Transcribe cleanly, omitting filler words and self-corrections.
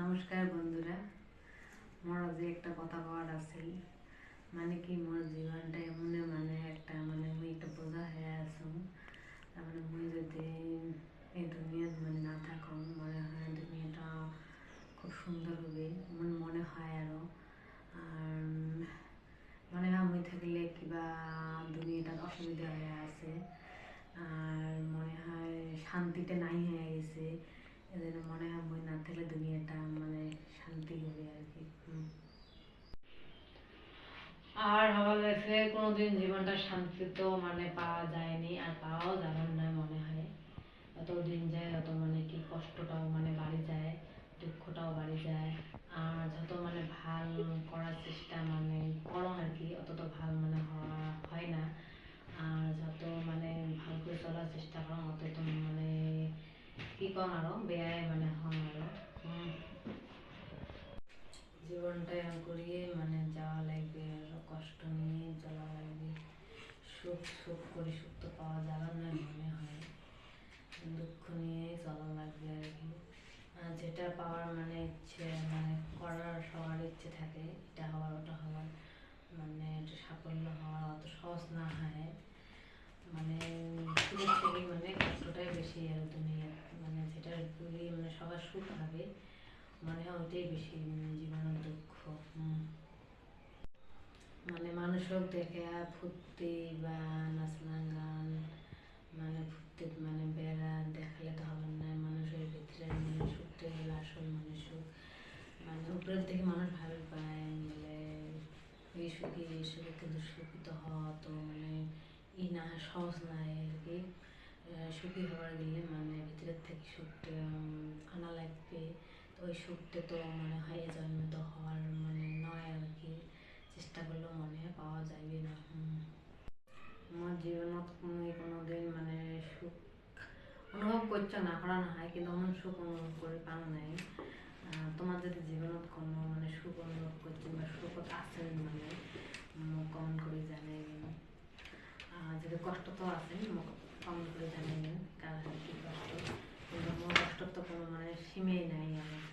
নমস্কার বন্ধুরা, মোর যে একটা কথা কওয়ার আছিল, মানে কি মোর জীবনটা এমন মানে একটা মানে মুই একটা বোঝা হয়ে আছো। তার মানে মুই যদি এই দুনিয়াত মানে না থাকুম, মনে হয় দুনিয়াটা খুব সুন্দর হবে মন মনে হয় আরো। আর মনে হয় মুই থাকলে কিবা দুনিয়াটার অসুবিধা হয়ে আছে, আর মনে হয় শান্তিটা নাই হয়ে গেছে। এজন্য মনে হয় মুই না থাকলে দুনিয়াটা মানে শান্তি হবে আর কি। আর আমার কাছে কোনোদিন জীবনটা শান্তি তো মানে পাওয়া যায়নি, আর পাওয়াও যাবে না মনে হয়। যত দিন যায় তত মানে কি কষ্টটাও মানে বাড়ি যায়, দুঃখটাও বাড়ি যায়। আর যত মানে ভাল করার চেষ্টা মানে করো আর কি, অত তো ভাল মানে হওয়া হয় না। আর যত মানে ভাল করে চলার চেষ্টা করো অত তো মানে কি কম আরো বেয়াই মানে হয় আরো। জীবনটা এরকম করিয়ে মানে যাওয়া লাগবে, আরো কষ্ট নিয়ে চলা লাগবে। সুখ সুখ করে সুখ তো পাওয়া যাবে না মনে হয়, দুঃখ নিয়ে চলা লাগবে আর কি। যেটা পাওয়ার মানে ইচ্ছে মানে করার সবার ইচ্ছে থাকে, এটা হওয়ার ওটা হওয়ার, মানে একটা সাফল্য হওয়া অত সহজ না হয়। মানে সুখের থেকে মানে কষ্টটাই বেশি আর দুনিয়া, মানে যেটা করি মানে সবার সুখ হবে মনে হয় ওইটাই বেশি জীবনের দুঃখ। মানে মানুষক দেখে ফুর্তি বা নাচনা গান মানে ফুর্তি মানে বেড়া দেখালে তো হবে না, মানুষের ভিতরে মানে সুখটা গেলে আসল মানে সুখ। মানে উপরের থেকে মানুষ ভাবে পায় বলে এই সুখী এই সুখী, কিন্তু সুখী তো হওয়া তো মানে ই না সহজ নাই আর কি। সুখী হওয়ার গেলে মানে ভিতরের থেকে সুখটা আনা লাগবে। তো ওই সুখটা তো মনে হয় এ জন্মে তো হওয়ার মানে নয় আর কি, চেষ্টা করলেও মনে হয় পাওয়া যাবে না। আমার জীবনত কোনো দিন মানে সুখ অনুভব করছো না করা না হয়, কিন্তু আমার সুখ অনুভব করে পাও নাই। তোমার যদি জীবনত কোনো মানে সুখ অনুভব করছে বা সুখত আছেন মানে কমেন্ট করে জানাইবেন। যদি কষ্ট তো আছে কমেন্ট করে জানাইবেন কার কি কষ্ট, কিন্তু আমার কষ্ট তো কোনো মানে সীমাই নাই আমার।